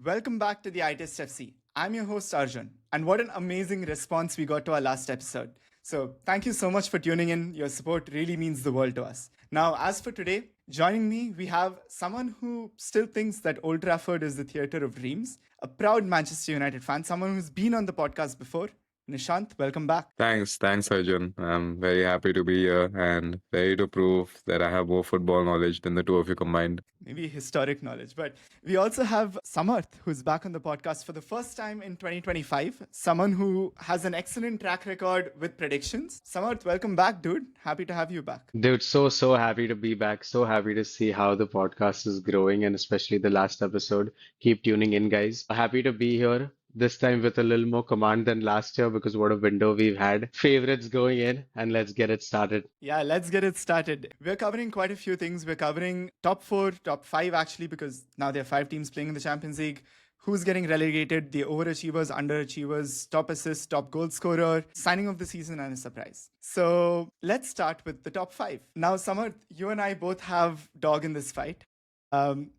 Welcome back to the iTest FC. I'm your host Arjun, and what an amazing response we got to our last episode. So, thank you so much for tuning in. Your support really means the world to us. Now, as for today, joining me, we have someone who still thinks that Old Trafford is the theatre of dreams, a proud Manchester United fan, someone who's been on the podcast before. Nishant, welcome back. Thanks, Arjun. I'm very happy to be here and ready to prove that I have more football knowledge than the two of you combined. Maybe historic knowledge. But we also have Samarth, who's back on the podcast for the first time in 2025. Someone who has an excellent track record with predictions. Samarth, welcome back, dude. Happy to have you back. Dude, so happy to be back. So happy to see how the podcast is growing and especially the last episode. Keep tuning in, guys. Happy to be here. This time with a little more command than last year because what a window we've had. Favorites going in, and let's get it started. Yeah, let's get it started. We're covering quite a few things. We're covering top four, top five, actually, because now there are five teams playing in the Champions League. Who's getting relegated, the overachievers, underachievers, top assist, top goal scorer, signing of the season, and a surprise. So let's start with the top five. Now, Samarth, you and I both have dog in this fight. Um,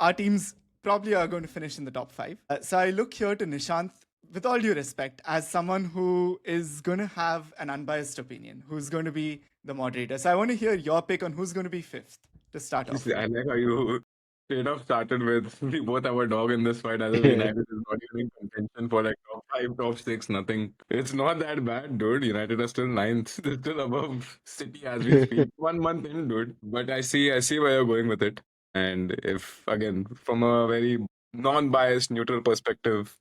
our teams probably are going to finish in the top five. So I look here to Nishant, with all due respect, as someone who is going to have an unbiased opinion, who's going to be the moderator. So I want to hear your pick on who's going to be fifth to start off. I like how you straight up started with we both have a dog in this fight. As if United is not even in contention for like top five, top six, nothing. It's not that bad, dude. United are still ninth. They're still above City as we speak. 1 month in, dude. But I see where you're going with it. And if again, from a very non-biased, neutral perspective,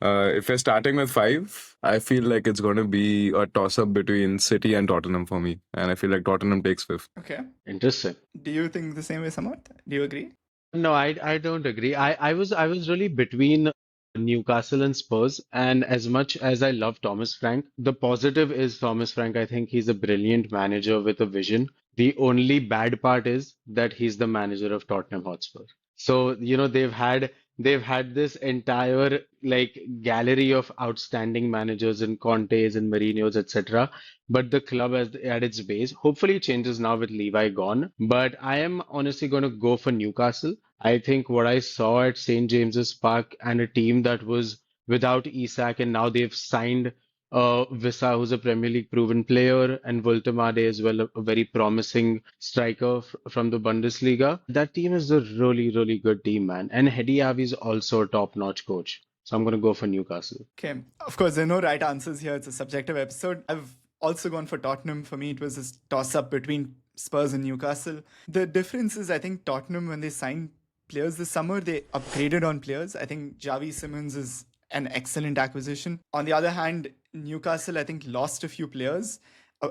if we're starting with five, I feel like it's going to be a toss-up between City and Tottenham for me, and I feel like Tottenham takes fifth. Okay. Interesting. Do you think the same way, Samarth? Do you agree? No, I don't agree. I was really between Newcastle and Spurs, and as much as I love Thomas Frank, the positive is Thomas Frank. I think he's a brilliant manager with a vision. The only bad part is that he's the manager of Tottenham Hotspur. So, they've had this entire like gallery of outstanding managers and Contes and Mourinho's, etc. But the club at its base, hopefully it changes now with Levi gone. But I am honestly going to go for Newcastle. I think what I saw at St. James's Park and a team that was without Isak and now they've signed Wissa, who's a Premier League proven player, and Woltemade as well, a very promising striker from the Bundesliga. That team is a really, really good team, man. And Hedi Avi is also a top-notch coach. So I'm going to go for Newcastle. Okay. Of course, there are no right answers here. It's a subjective episode. I've also gone for Tottenham. For me, it was a toss-up between Spurs and Newcastle. The difference is, I think Tottenham, when they signed players this summer, they upgraded on players. I think Javi Simmons is an excellent acquisition. On the other hand, Newcastle, I think, lost a few players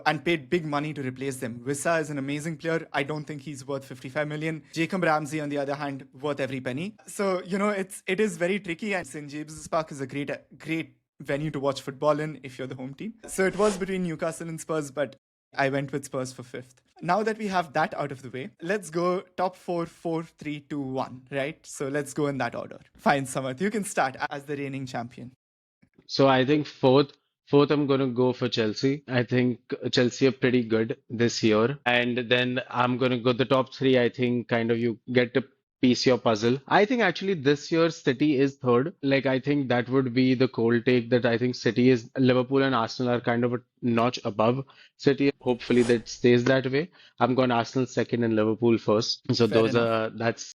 and paid big money to replace them. Wissa is an amazing player. I don't think he's worth 55 million. Jacob Ramsey, on the other hand, worth every penny. So, it is very tricky. And St. James's Park is a great venue to watch football in if you're the home team. So it was between Newcastle and Spurs, but I went with Spurs for fifth. Now that we have that out of the way, let's go top four, 4, 3, 2, 1, right? So let's go in that order. Fine, Samarth, you can start as the reigning champion. So I think fourth, I'm going to go for Chelsea. I think Chelsea are pretty good this year. And then I'm going to go the top three. I think kind of you get to piece your puzzle. I think actually this year City is third. Like I think that would be the cold take that I think City is Liverpool and Arsenal are kind of a notch above City. Hopefully that stays that way. I'm going Arsenal second and Liverpool first. So Fair those enough. that's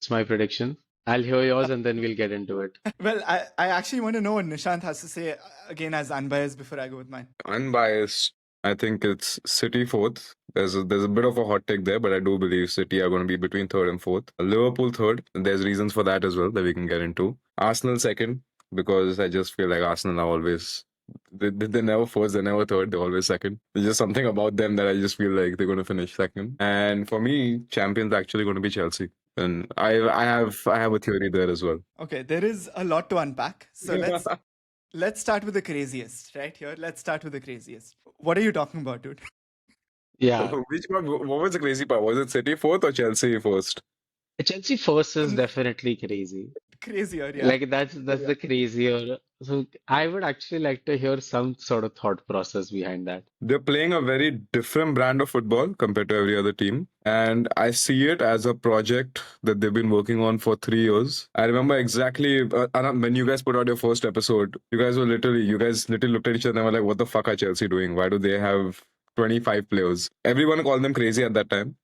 my prediction. I'll hear yours and then we'll get into it. Well, I actually want to know what Nishant has to say, again, as unbiased before I go with mine. Unbiased, I think it's City fourth. There's a bit of a hot take there, but I do believe City are going to be between third and fourth. Liverpool third. There's reasons for that as well that we can get into. Arsenal second, because I just feel like Arsenal are always they're never first, they're never third, they're always second. There's just something about them that I just feel like they're going to finish second. And for me, champions actually going to be Chelsea. And I have a theory there as well. Okay, there is a lot to unpack. So let's start with the craziest, right here. Let's start with the craziest. What are you talking about, dude? Yeah. Which one? What was the crazy part? Was it City fourth or Chelsea first? Chelsea first is definitely crazy. Crazier, yeah. Like that's the crazier So I would actually like to hear some sort of thought process behind that. They're playing a very different brand of football compared to every other team. And I see it as a project that they've been working on for 3 years. I remember exactly Anand, when you guys put out your first episode, you guys literally looked at each other and were like, what the fuck are Chelsea doing? Why do they have 25 players? Everyone called them crazy at that time.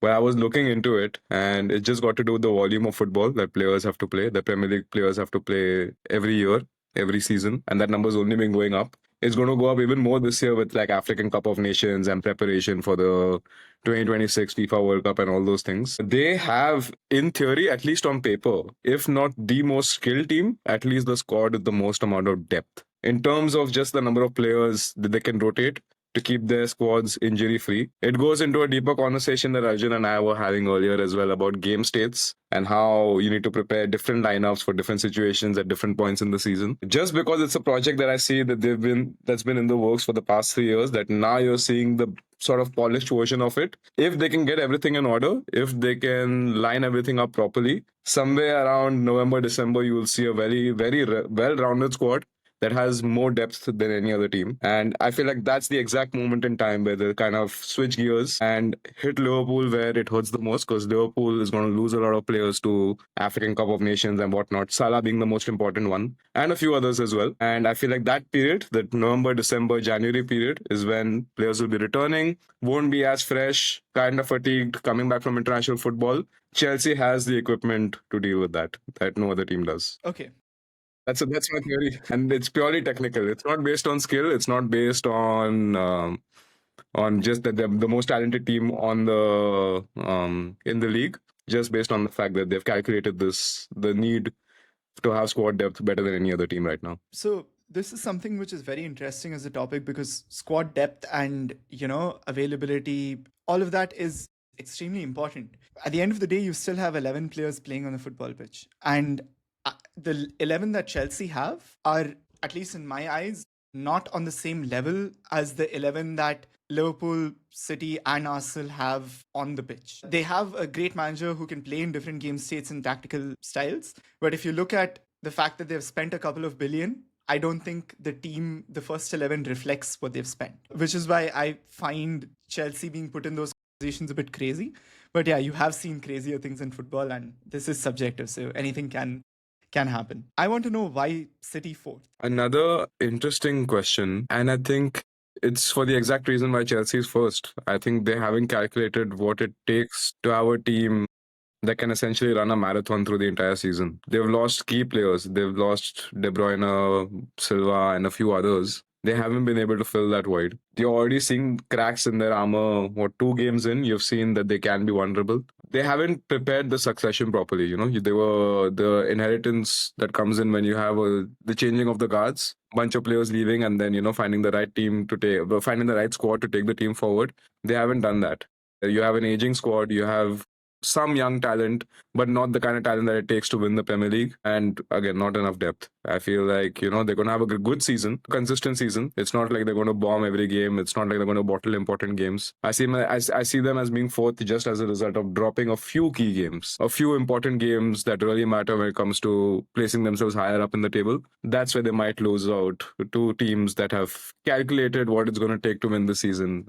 But I was looking into it, and it just got to do with the volume of football that players have to play. The Premier League players have to play every year, every season, and that number's only been going up. It's going to go up even more this year with like African Cup of Nations and preparation for the 2026 FIFA World Cup and all those things. They have, in theory, at least on paper, if not the most skilled team, at least the squad with the most amount of depth. In terms of just the number of players that they can rotate, to keep their squads injury free. It goes into a deeper conversation that Arjun and I were having earlier as well about game states and how you need to prepare different lineups for different situations at different points in the season. Just because it's a project that I see that's been in the works for the past 3 years, that now you're seeing the sort of polished version of it. If they can get everything in order, if they can line everything up properly, somewhere around November, December, you will see a very, very well-rounded squad that has more depth than any other team. And I feel like that's the exact moment in time where they kind of switch gears and hit Liverpool where it hurts the most, because Liverpool is going to lose a lot of players to African Cup of Nations and whatnot, Salah being the most important one, and a few others as well. And I feel like that period, that November, December, January period, is when players will be returning, won't be as fresh, kind of fatigued coming back from international football. Chelsea has the equipment to deal with that no other team does. Okay. That's my theory, and it's purely technical. It's not based on skill. It's not based on just that they're the most talented team on the in the league. Just based on the fact that they've calculated the need to have squad depth better than any other team right now. So this is something which is very interesting as a topic because squad depth and availability, all of that is extremely important. At the end of the day, you still have 11 players playing on the football pitch, and the 11 that Chelsea have are, at least in my eyes, not on the same level as the 11 that Liverpool, City, and Arsenal have on the pitch. They have a great manager who can play in different game states and tactical styles. But if you look at the fact that they've spent a couple of billion, I don't think the first 11 reflects what they've spent, which is why I find Chelsea being put in those positions a bit crazy. But yeah, you have seen crazier things in football, and this is subjective, so anything can happen. I want to know why City fourth. Another interesting question, and I think it's for the exact reason why Chelsea is first. I think they haven't calculated what it takes to have a team that can essentially run a marathon through the entire season. They've lost key players. They've lost De Bruyne, Silva, and a few others. They haven't been able to fill that void. You're already seeing cracks in their armor. What, 2 games in, you've seen that they can be vulnerable. They haven't prepared the succession properly. They were the inheritance that comes in when you have the changing of the guards, bunch of players leaving, and then finding the right finding the right squad to take the team forward. They haven't done that. You have an aging squad. You have some young talent, but not the kind of talent that it takes to win the Premier League. And again, not enough depth. I feel like, they're going to have a good season, consistent season. It's not like they're going to bomb every game. It's not like they're going to bottle important games. I see them as being fourth just as a result of dropping a few key games, a few important games that really matter when it comes to placing themselves higher up in the table. That's where they might lose out to teams that have calculated what it's going to take to win the season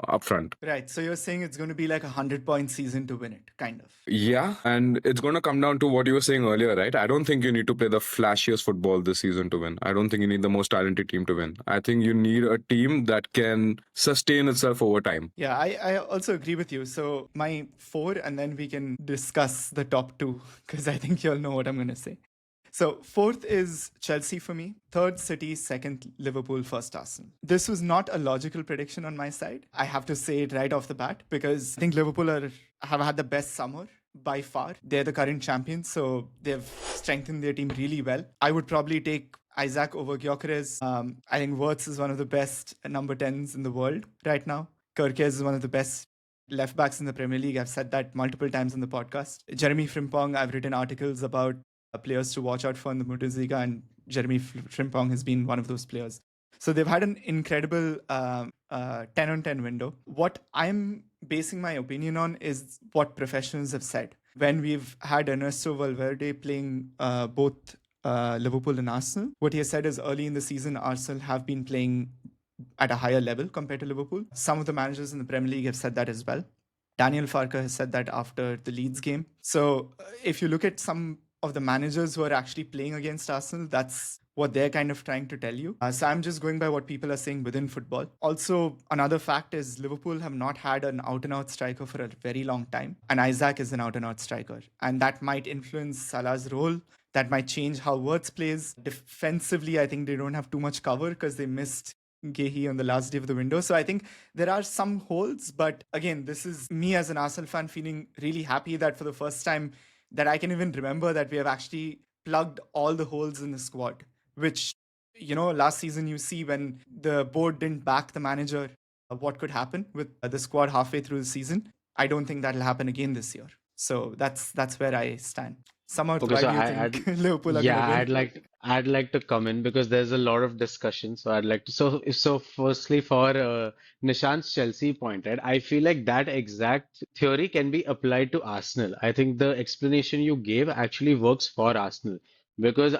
upfront. Right. So you're saying it's going to be like 100-point season to win it, kind of. Yeah, and it's going to come down to what you were saying earlier, right? I don't think you need to play the flashiest football this season to win. I don't think you need the most talented team to win. I think you need a team that can sustain itself over time. Yeah, I also agree with you. So my four, and then we can discuss the top two, because I think you'll know what I'm going to say. So fourth is Chelsea for me, third City, second Liverpool, first Arsenal. This was not a logical prediction on my side. I have to say it right off the bat because I think Liverpool have had the best summer by far. They're the current champions, so they've strengthened their team really well. I would probably take Isaac over Gyökeres. I think Wirtz is one of the best number 10s in the world right now. Kerkez is one of the best left backs in the Premier League. I've said that multiple times in the podcast. Jeremy Frimpong, I've written articles about players to watch out for in the Bundesliga, and Jeremy Frimpong has been one of those players. So they've had an incredible 10-on-10 window. What I'm basing my opinion on is what professionals have said. When we've had Ernesto Valverde playing both Liverpool and Arsenal. What he has said is early in the season, Arsenal have been playing at a higher level compared to Liverpool. Some of the managers in the Premier League have said that as well. Daniel Farke has said that after the Leeds game. So if you look at some of the managers who are actually playing against Arsenal, that's what they're kind of trying to tell you. So I'm just going by what people are saying within football. Also, another fact is Liverpool have not had an out-and-out striker for a very long time, and Isaac is an out-and-out striker, and that might influence Salah's role. That might change how Wirtz plays. Defensively, I think they don't have too much cover because they missed Gehi on the last day of the window. So I think there are some holes, but again, this is me as an Arsenal fan feeling really happy that for the first time that I can even remember that we have actually plugged all the holes in the squad, which, last season you see when the board didn't back the manager, what could happen with the squad halfway through the season. I don't think that'll happen again this year. So that's where I stand. Samarth, Okay, why so do you think Liverpool are going yeah, to win? I'd like to come in because there's a lot of discussion. So I'd like to so firstly for Nishant's Chelsea point, right? I feel like that exact theory can be applied to Arsenal. I think the explanation you gave actually works for Arsenal because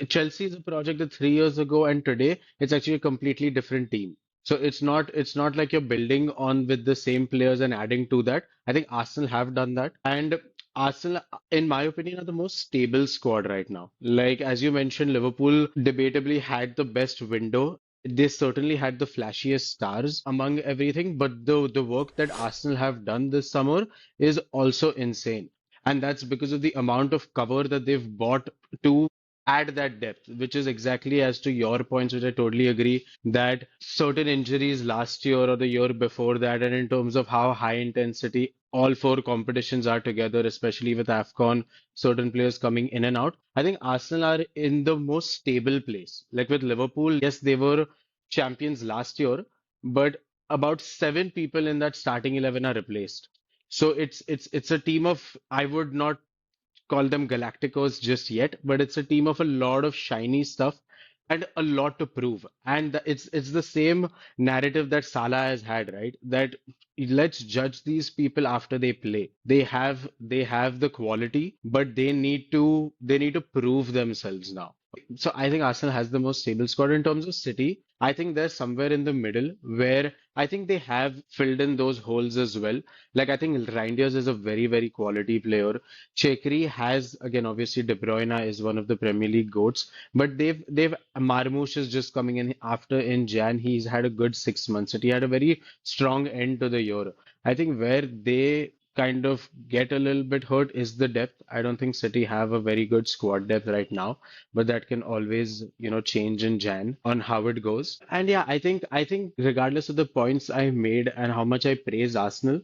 Chelsea is a project that 3 years ago and today it's actually a completely different team. So it's not like you're building on with the same players and adding to that. I think Arsenal have done that. And Arsenal, in my opinion, are the most stable squad right now. Like, as you mentioned, Liverpool debatably had the best window. They certainly had the flashiest stars among everything, but the work that Arsenal have done this summer is also insane. And that's because of the amount of cover that they've bought to add that depth, which is exactly as to your points, which I totally agree that certain injuries last year or the year before that, and in terms of how high intensity all four competitions are together, especially with AFCON, certain players coming in and out. I think Arsenal are in the most stable place. Like with Liverpool, yes, they were champions last year, but about seven people in that starting 11 are replaced. So it's a team of, I would not call them Galacticos just yet, but it's a team of a lot of shiny stuff and a lot to prove. And it's the same narrative that Salah has had, right? That let's judge these people after they play. They have the quality, but they need to prove themselves now. So I think Arsenal has the most stable squad in terms of City. I think they're somewhere in the middle where I think they have filled in those holes as well. Like I think Reinders is a very, very quality player. Chekri has again, obviously De Bruyne is one of the Premier League goats, but they've Marmoush is just coming in after in Jan. He's had a good 6 months. He had a very strong end to the year. I think where they kind of get a little bit hurt is the depth. I don't think City have a very good squad depth right now, but that can always, change in Jan on how it goes. And yeah, I think regardless of the points I made and how much I praise Arsenal,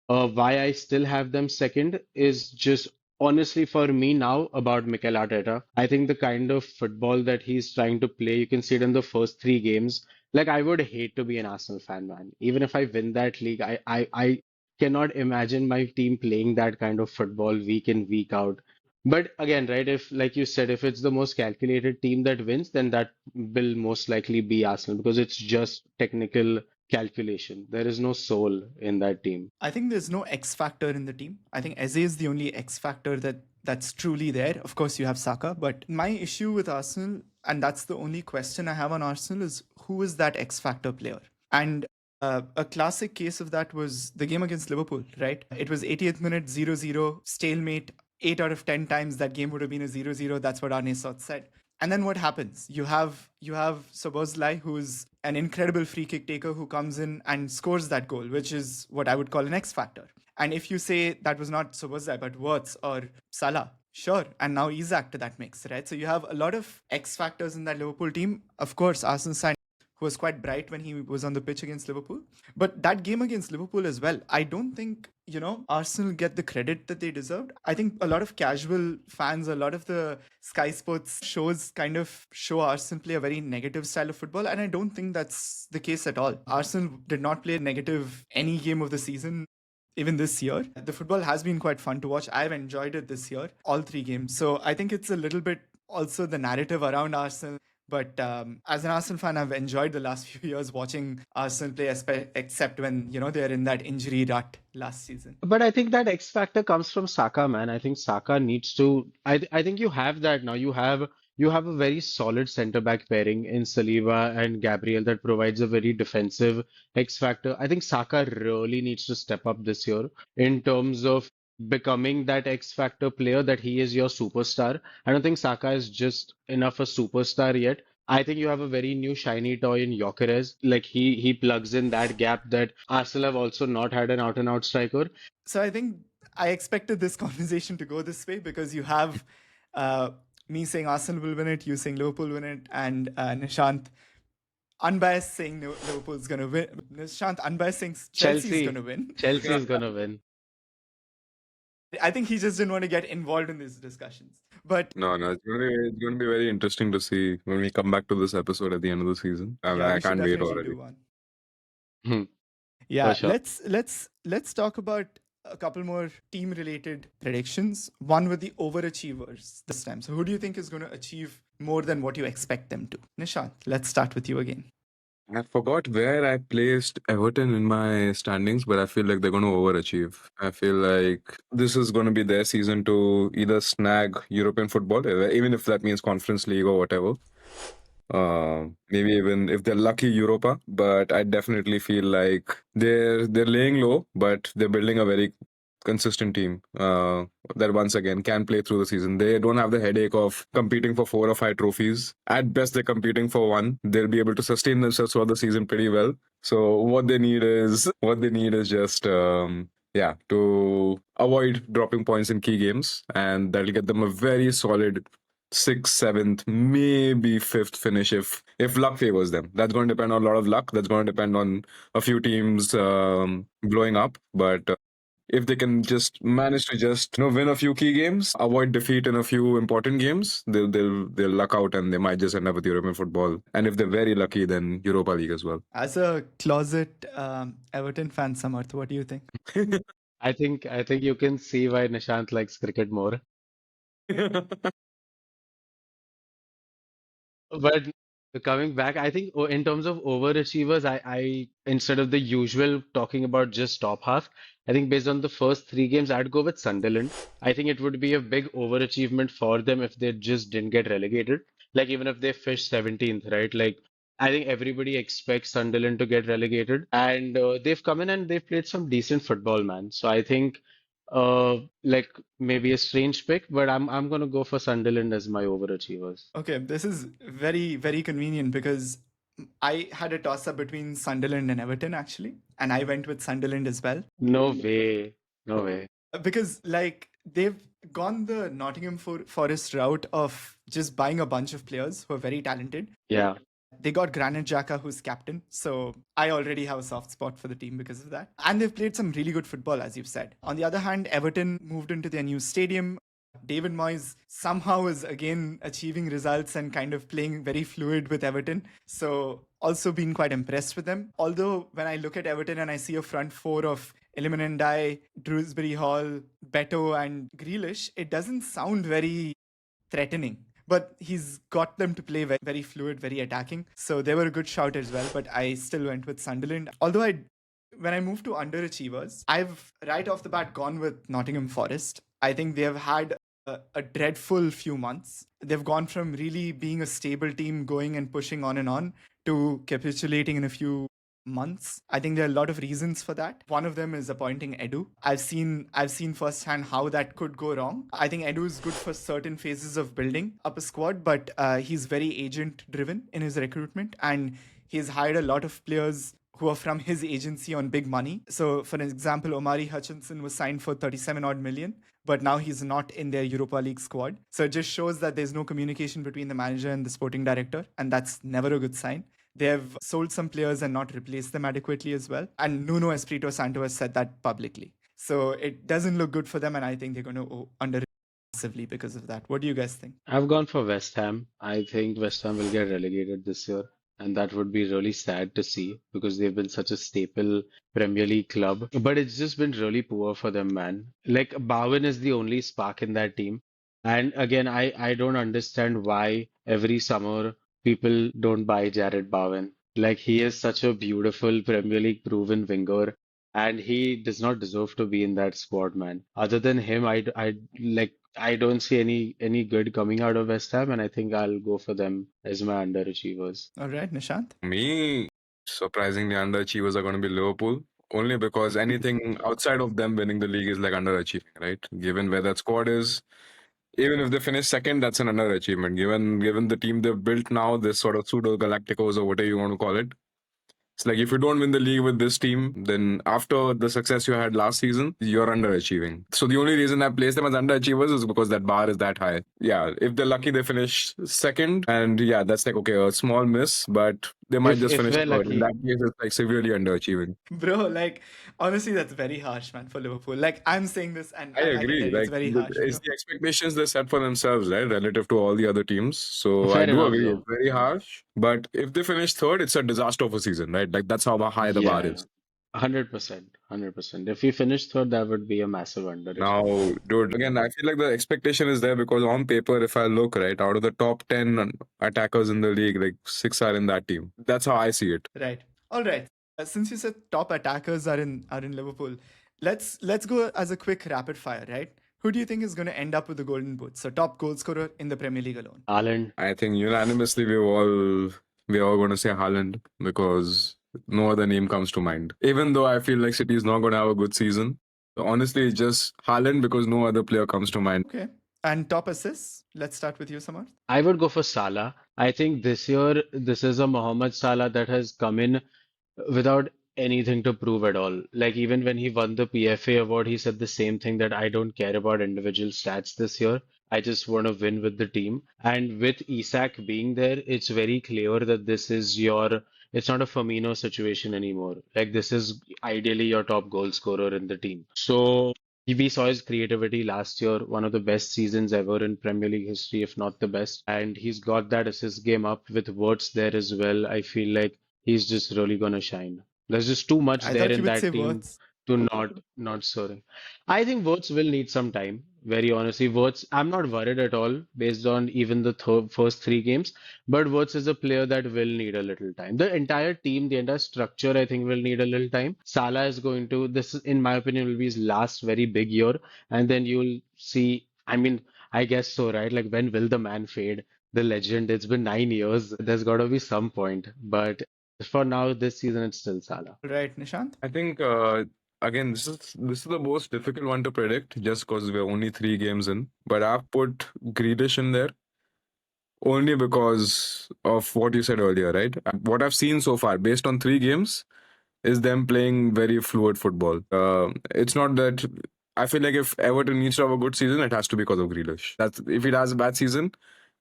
why I still have them second is just honestly for me now about Mikel Arteta. I think the kind of football that he's trying to play, you can see it in the first three games. Like I would hate to be an Arsenal fan, man. Even if I win that league, I cannot imagine my team playing that kind of football week in, week out. But again, right, if like you said, if it's the most calculated team that wins, then that will most likely be Arsenal because it's just technical calculation. There is no soul in that team. I think there's no X factor in the team. I think Eze is the only X factor that's truly there. Of course, you have Saka, but my issue with Arsenal, and that's the only question I have on Arsenal, is who is that X factor player? And a classic case of that was the game against Liverpool, right? It was 80th minute, 0-0, stalemate. 8 out of 10 times that game would have been a 0-0. That's what Arne Slot said. And then what happens? You have Soboslai, who's an incredible free kick taker who comes in and scores that goal, which is what I would call an X factor. And if you say that was not Soboslai but Wirtz or Salah, sure. And now Isak to that mix, right? So you have a lot of X factors in that Liverpool team. Of course, Arsenal signed who was quite bright when he was on the pitch against Liverpool. But that game against Liverpool as well, I don't think, Arsenal get the credit that they deserved. I think a lot of casual fans, a lot of the Sky Sports shows kind of show Arsenal play a very negative style of football. And I don't think that's the case at all. Arsenal did not play negative any game of the season. Even this year, the football has been quite fun to watch. I've enjoyed it this year, all three games. So I think it's a little bit also the narrative around Arsenal. But as an Arsenal fan, I've enjoyed the last few years watching Arsenal play, except when they're in that injury rut last season. But I think that X factor comes from Saka, man. I think Saka needs to. I think you have that now. You have you have a very solid center back pairing in Saliba and Gabriel that provides a very defensive X factor. I think Saka really needs to step up this year in terms of becoming that X factor player that he is your superstar. I don't think Saka is just enough a superstar yet. I think you have a very new shiny toy in Gyökeres. Like he plugs in that gap that Arsenal have also not had an out and out striker. So I think I expected this conversation to go this way because you have uh, me saying Arsenal will win it, you saying Liverpool win it, and Nishant unbiased saying Liverpool's going to win. Nishant unbiased saying Chelsea's going to Chelsea, win. Chelsea is gonna win. I think he just didn't want to get involved in these discussions. But No, it's gonna be very interesting to see when we come back to this episode at the end of the season. I mean, yeah, I we should can't wait definitely already. do one. Hmm, for Yeah, sure. let's talk about a couple more team related predictions. One with the overachievers this time. So who do you think is going to achieve more than what you expect them to? Nishant, let's start with you again. I forgot where I placed Everton in my standings, but I feel like they're going to overachieve. I feel like this is going to be their season to either snag European football, even if that means Conference League or whatever. Maybe even if they're lucky Europa, but I definitely feel like they're laying low, but they're building a very consistent team that once again can play through the season. They don't have the headache of competing for 4 or 5 trophies. At best, they're competing for one. They'll be able to sustain themselves throughout the season pretty well. So what they need is just yeah, to avoid dropping points in key games, and that'll get them a very solid sixth, seventh, maybe fifth finish if luck favors them. That's going to depend on a lot of luck. That's going to depend on a few teams blowing up. But if they can just manage to just win a few key games, avoid defeat in a few important games, they'll luck out and they might just end up with European football. And if they're very lucky, then Europa League as well. As a closet Everton fan, Samarth, what do you think? I think you can see why Nishant likes cricket more. But coming back, I think in terms of overachievers, I instead of the usual talking about just top half, I think based on the first 3 games, I'd go with Sunderland. I think it would be a big overachievement for them if they just didn't get relegated. Like even if they fish 17th, right? Like I think everybody expects Sunderland to get relegated, and they've come in and they've played some decent football, man. So I think like maybe a strange pick, but I'm gonna go for Sunderland as my overachievers. Okay, this is very, very convenient because I had a toss up between Sunderland and Everton actually, and I went with Sunderland as well. No way. No way. Because like they've gone the Nottingham Forest route of just buying a bunch of players who are very talented. Yeah. They got Granit Xhaka, who's captain. So I already have a soft spot for the team because of that. And they've played some really good football, as you've said. On the other hand, Everton moved into their new stadium. David Moyes somehow is again achieving results and kind of playing very fluid with Everton. So also been quite impressed with them. Although when I look at Everton and I see a front four of Iliman Ndiaye, Drewsbury Hall, Beto and Grealish, it doesn't sound very threatening. But he's got them to play very, very fluid, very attacking. So they were a good shout as well. But I still went with Sunderland. Although when I moved to underachievers, I've right off the bat gone with Nottingham Forest. I think they have had a dreadful few months. They've gone from really being a stable team, going and pushing on and on, to capitulating in a few months. I think there are a lot of reasons for that. One of them is appointing Edu. I've seen firsthand how that could go wrong. I think Edu is good for certain phases of building up a squad, but he's very agent driven in his recruitment, and he's hired a lot of players who are from his agency on big money. So, for example, Omari Hutchinson was signed for 37 odd million, but now he's not in their Europa League squad. So it just shows that there's no communication between the manager and the sporting director, and that's never a good sign. They have sold some players and not replaced them adequately as well. And Nuno Espirito Santo has said that publicly. So it doesn't look good for them, and I think they're going to under massively because of that. What do you guys think? I've gone for West Ham. I think West Ham will get relegated this year. And that would be really sad to see because they've been such a staple Premier League club. But it's just been really poor for them, man. Like Bowen is the only spark in that team. And again, I don't understand why every summer people don't buy Jared Bowen. Like he is such a beautiful Premier League proven winger, and he does not deserve to be in that squad, man. Other than him, I like I don't see any good coming out of West Ham, and I think I'll go for them as my underachievers. All right, Nishant. Me, surprisingly, underachievers are going to be Liverpool. Only because anything outside of them winning the league is like underachieving, right? Given where that squad is, even if they finish second, that's an underachievement. Given the team they've built now, this sort of pseudo Galacticos or whatever you want to call it, it's like if you don't win the league with this team, then after the success you had last season, you're underachieving. So the only reason I place them as underachievers is because that bar is that high. Yeah, if they're lucky, they finish second, and yeah, that's like okay, a small miss, but they might just If finish we're third. In lucky, that case, it's like severely underachieving. Bro, like, honestly, that's very harsh, man, for Liverpool. Like, I'm saying this, and I I can tell agree. you it's Like, very harsh, it's bro. the expectations they set for themselves, right, relative to all the other teams. So I fair do enough agree. It's though. very harsh. But if they finish third, it's a disaster of a season, right? Like, that's how high the bar Yeah, is. 100%, 100%. If we finish third, that would be a massive underachievement. Now, dude, again, I feel like the expectation is there because on paper, if I look right, out of the top 10 attackers in the league, like six are in that team. That's how I see it. Right. All right. Since you said top attackers are in Liverpool, let's go as a quick rapid fire, right? Who do you think is going to end up with the golden boot? So top goal scorer in the Premier League alone. Haaland, I think unanimously we're all going to say Haaland because no other name comes to mind. Even though I feel like City is not going to have a good season, honestly, it's just Haaland because no other player comes to mind. Okay. And top assists. Let's start with you, Samarth. I would go for Salah. I think this year, this is a Mohamed Salah that has come in without anything to prove at all. Like even when he won the PFA award, he said the same thing that I don't care about individual stats this year. I just want to win with the team. And with Isak being there, it's very clear that it's not a Firmino situation anymore. Like this is ideally your top goal scorer in the team. So we saw his creativity last year, one of the best seasons ever in Premier League history, if not the best. And he's got that assist game up with Wirtz there as well. I feel like he's just really gonna shine. There's just too much I there thought you in would say that team words. to not scoring. I think Wirtz will need some time. Very honestly, Wirtz, I'm not worried at all based on even the first three games. But Wirtz is a player that will need a little time. The entire team, the entire structure, I think will need a little time. Salah is going to, this is, in my opinion, will be his last very big year, and then you'll see. I mean, I guess so, right? Like when will the man fade? The legend. It's been 9 years. There's got to be some point, but for now, this season, it's still Salah. All right, Nishant. I think again this is the most difficult one to predict just because we're only 3 games in. But I've put Grealish in there only because of what you said earlier, right? What I've seen so far, based on 3 games, is them playing very fluid football. It's not that I feel like if Everton needs to have a good season, it has to be because of Grealish. That's if it has a bad season,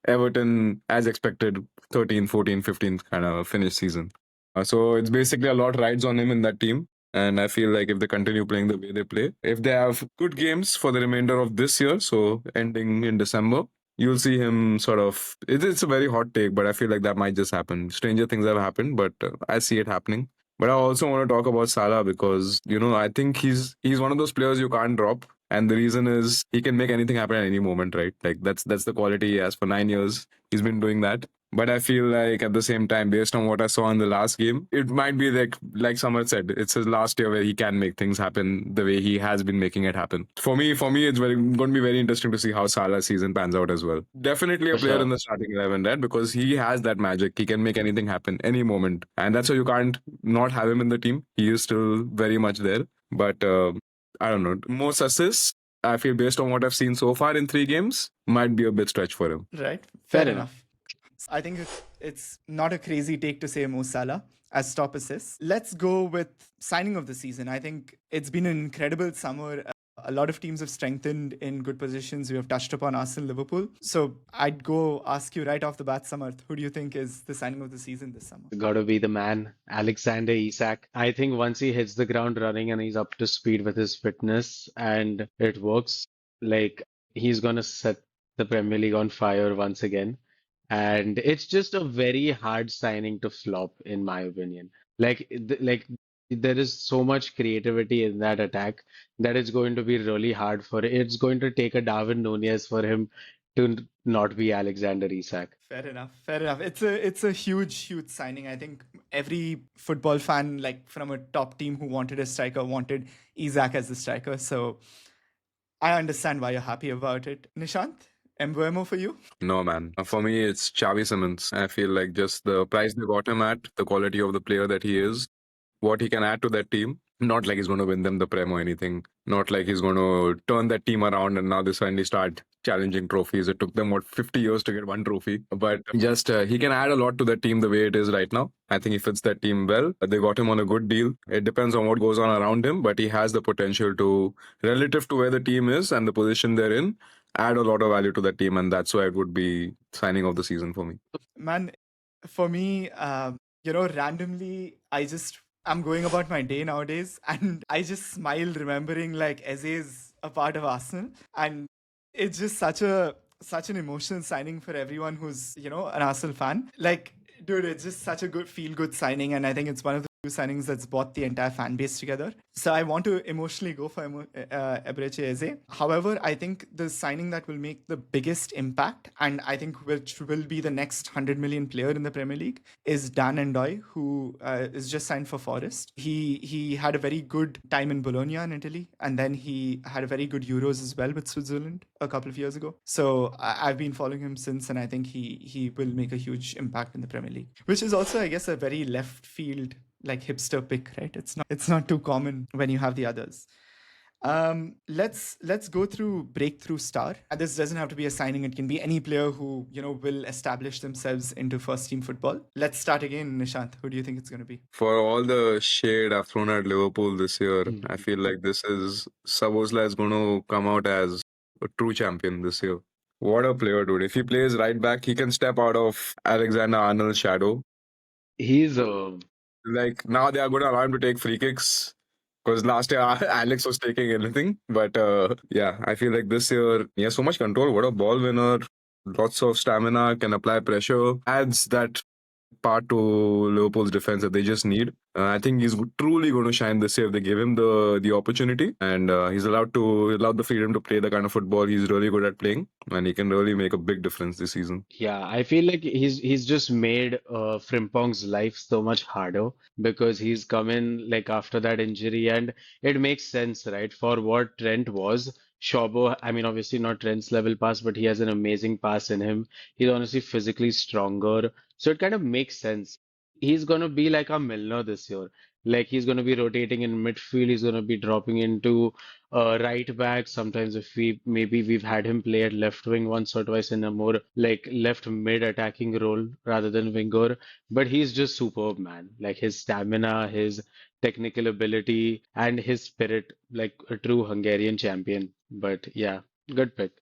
Everton, as expected, 13th, 14th, 15th kind of finish season. So it's basically a lot rides on him in that team. And I feel like if they continue playing the way they play, if they have good games for the remainder of this year, so ending in December, you'll see him sort of. It's a very hot take, but I feel like that might just happen. Stranger things have happened, but I see it happening. But I also want to talk about Salah because I think he's one of those players you can't drop, and the reason is he can make anything happen at any moment, right? Like that's the quality he has for 9 years. He's been doing that. But I feel like at the same time, based on what I saw in the last game, it might be like Samarth said, it's his last year where he can make things happen the way he has been making it happen. For me, it's going to be very interesting to see how Salah's season pans out as well. Definitely a For player in sure. the starting 11, right? Because he has that magic. He can make anything happen any moment, and that's why you can't not have him in the team. He is still very much there, but I don't know. Most assists, I feel based on what I've seen so far in 3 games, might be a bit stretch for him. Right. Fair Fair enough. enough. I think it's not a crazy take to say Mo Salah as top assist. Let's go with signing of the season. I think it's been an incredible summer. A lot of teams have strengthened in good positions. We have touched upon Arsenal, Liverpool. So I'd go ask you right off the bat, Samarth, who do you think is the signing of the season this summer? Gotta be the man, Alexander Isak. I think once he hits the ground running and he's up to speed with his fitness and it works, like he's gonna set the Premier League on fire once again. And it's just a very hard signing to flop, in my opinion. Like there is so much creativity in that attack that it's going to be really hard for it. It's going to take a Darwin Nunez for him to not be Alexander Isak. Fair enough. Fair enough. It's a huge signing. I think every football fan, like from a top team who wanted a striker, wanted Isaac as the striker. So I understand why you're happy about it. Nishant, Mbuemo for you? No, man. For me, it's Xavi Simons. I feel like just the price they got him at, the quality of the player that he is, what he can add to that team. Not like he's going to win them the Prem or anything. Not like he's going to turn that team around and now they suddenly start challenging trophies. It took them, what, 50 years to get one trophy. But just he can add a lot to that team the way it is right now. I think he fits that team well. They got him on a good deal. It depends on what goes on around him, but he has the potential to, relative to where the team is and the position they're in, add a lot of value to that team. And that's why it would be signing of the season for me. Man, for me, randomly, I'm going about my day nowadays, and I just smile remembering like Eze is a part of Arsenal, and it's just such an emotional signing for everyone who's an Arsenal fan. Like, dude, it's just such a good feel good signing, and I think it's one of the few signings that's brought the entire fan base together. So I want to emotionally go for Eberechi Eze. However, I think the signing that will make the biggest impact, and I think which will be the next 100 million player in the Premier League, is Dan Ndoye, who is just signed for Forest. He had a very good time in Bologna in Italy, and then he had a very good Euros as well with Switzerland a couple of years ago. So I've been following him since, and I think he will make a huge impact in the Premier League, which is also, I guess, a very left field like hipster pick, right? It's not too common when you have the others. Let's go through breakthrough star. And this doesn't have to be a signing; it can be any player who will establish themselves into first team football. Let's start again, Nishant. Who do you think it's going to be? For all the shade I've thrown at Liverpool this year, I feel like this is Szoboszlai is going to come out as a true champion this year. What a player, dude. If he plays right back, he can step out of Alexander Arnold's shadow. He's a Like, now they are going to allow him to take free kicks because last year Alex was taking anything. But yeah, I feel like this year he has so much control. What a ball winner. Lots of stamina, can apply pressure, adds that part to Liverpool's defense that they just need. I think he's truly going to shine this year if they give him the opportunity, and he's allowed the freedom to play the kind of football he's really good at playing, and he can really make a big difference this season. Yeah, I feel like he's just made Frimpong's life so much harder because he's come in like after that injury, and it makes sense, right? For what Trent was, Shobo, I mean, obviously not Trent's level pass, but he has an amazing pass in him. He's honestly physically stronger, so it kind of makes sense. He's gonna be like a Milner this year. Like he's gonna be rotating in midfield. He's gonna be dropping into right back. Sometimes if we've had him play at left wing once or twice in a more like left mid attacking role rather than winger. But he's just superb, man. Like his stamina, his technical ability, and his spirit, like a true Hungarian champion. But yeah, good pick.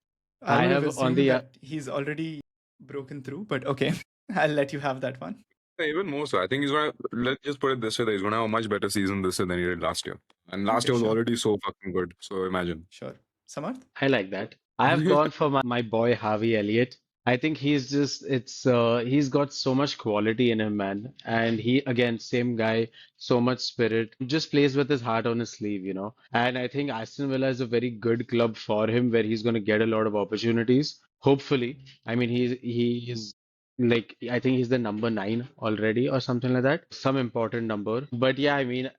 I I would have have on assumed the that he's already broken through, but okay, I'll let you have that one. Even more so, I think he's going to, let's just put it this way, that he's going to have a much better season this year than he did last year. And last Okay, year was sure, already so fucking good. So imagine. sure. Samarth? I like that. I have gone for my boy Harvey Elliott. I think he's just he's got so much quality in him, man. And he again, same guy, so much spirit. Just plays with his heart on his sleeve, you know. And I think Aston Villa is a very good club for him where he's going to get a lot of opportunities. Hopefully. I mean, he is like I think he's the number 9 already or something like that. Some important number. But yeah, I mean,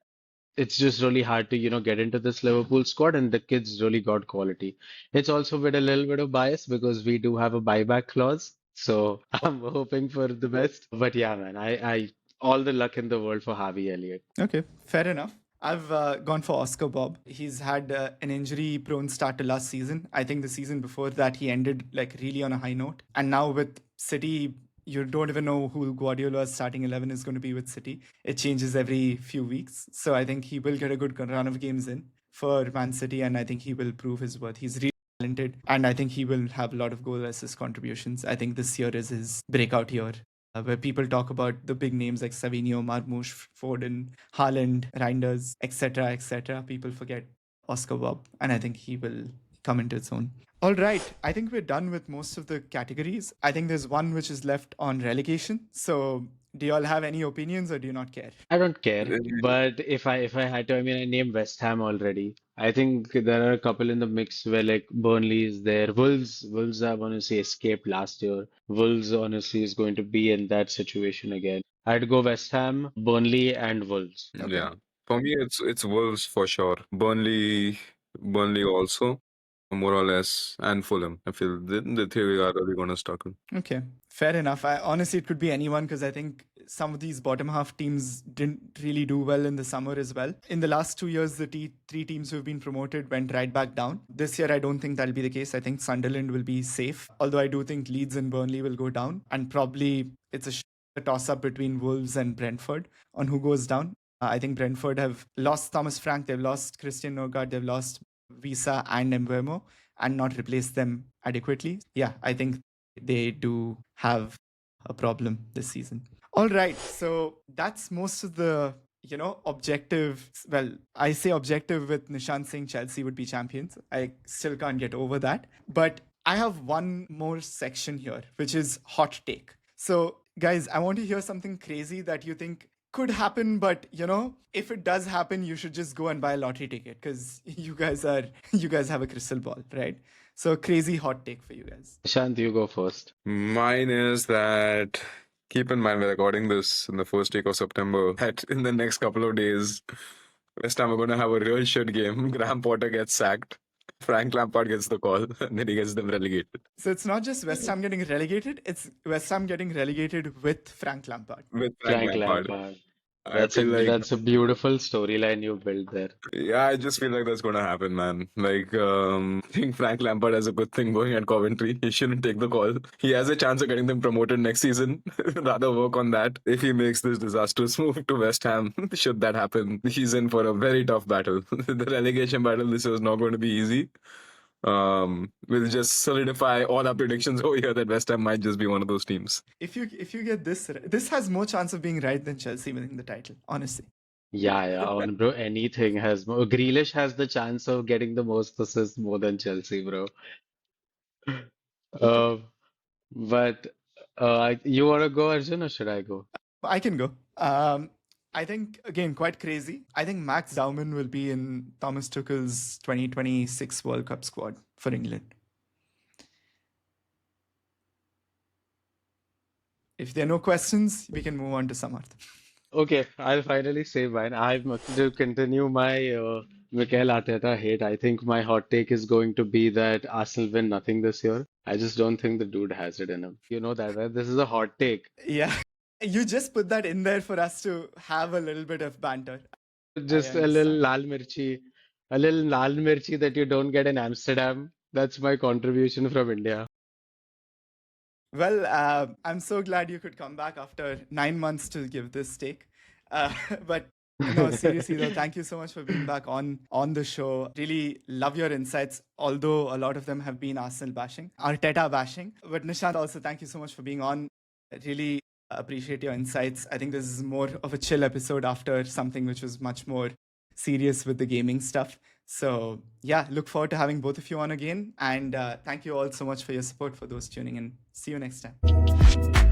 it's just really hard to, get into this Liverpool squad, and the kids really got quality. It's also with a little bit of bias because we do have a buyback clause, so I'm hoping for the best. But yeah, man, I all the luck in the world for Harvey Elliott. Okay, fair enough. I've gone for Oscar Bob. He's had an injury-prone start to last season. I think the season before that he ended like really on a high note. And now with City, you don't even know who Guardiola's starting 11 is going to be with City. It changes every few weeks. So I think he will get a good run of games in for Man City, and I think he will prove his worth. He's really talented, and I think he will have a lot of goal assist contributions. I think this year is his breakout year, where people talk about the big names like Savinho, Marmoush, Foden, Haaland, Reinders, etc., etc. People forget Oscar Bob, and I think he will come into its own. All right, I think we're done with most of the categories. I think there's one which is left on relegation. So, do you all have any opinions or do you not care? I don't care, but if I had to, I mean, I named West Ham already. I think there are a couple in the mix where like Burnley is there. Wolves have honestly escaped last year. Wolves honestly is going to be in that situation again. I'd go West Ham, Burnley, and Wolves. Okay. Yeah. For me, it's Wolves for sure. Burnley also. more or less, and Fulham. I feel the three are really going to struggle. Okay, fair enough. Honestly, it could be anyone because I think some of these bottom half teams didn't really do well in the summer as well. In the last 2 years, the three teams who have been promoted went right back down. This year, I don't think that'll be the case. I think Sunderland will be safe, although I do think Leeds and Burnley will go down, and probably it's a toss up between Wolves and Brentford on who goes down. I think Brentford have lost Thomas Frank, they've lost Christian Norgard, they've lost Visa and Mbeumo, and not replaced them adequately. Yeah, I think they do have a problem this season. All right, so that's most of the objective. Well, I say objective with Nishant saying Chelsea would be champions. I still can't get over that. But I have one more section here, which is hot take. So, guys, I want to hear something crazy that you think could happen, but if it does happen, you should just go and buy a lottery ticket because you guys have a crystal ball, right? So crazy hot take for you guys. Nishant, you go first. Mine is that, keep in mind we're recording this in the first week of September, that in the next couple of days, West Ham are going to have a real shit game. Graham Potter gets sacked. Frank Lampard gets the call, and then he gets them relegated. So it's not just West Ham getting relegated, it's West Ham getting relegated with Frank Lampard. With Frank Lampard. Lampard. I feel like That's a beautiful storyline you built there. Yeah, I just feel like that's going to happen, man. Like, I think Frank Lampard has a good thing going at Coventry. He shouldn't take the call. He has a chance of getting them promoted next season. Rather work on that. If he makes this disastrous move to West Ham, should that happen, he's in for a very tough battle. The relegation battle this year is not going to be easy. We'll just solidify all our predictions over here that West Ham might just be one of those teams. If you get this has more chance of being right than Chelsea winning the title, honestly. Yeah, bro. Anything has more. Grealish has the chance of getting the most assists more than Chelsea, bro. Uh, but you want to go, Arjun, or should I go? I can go. I think, again, quite crazy. I think Max Dowman will be in Thomas Tuchel's 2026 World Cup squad for England. If there are no questions, we can move on to Samarth. Okay, I'll finally say mine. I'm to continue my Mikel Arteta hate. I think my hot take is going to be that Arsenal win nothing this year. I just don't think the dude has it in him. You know that, right? This is a hot take. Yeah. You just put that in there for us to have a little bit of banter. Just a little lal mirchi that you don't get in Amsterdam. That's my contribution from India. Well, I'm so glad you could come back after 9 months to give this take. But no, seriously though, thank you so much for being back on the show. Really love your insights, although a lot of them have been Arsenal bashing, Arteta bashing. But Nishant, also thank you so much for being on. Really appreciate your insights. I think this is more of a chill episode after something which was much more serious with the gaming stuff. So yeah, look forward to having both of you on again. And thank you all so much for your support for those tuning in. See you next time.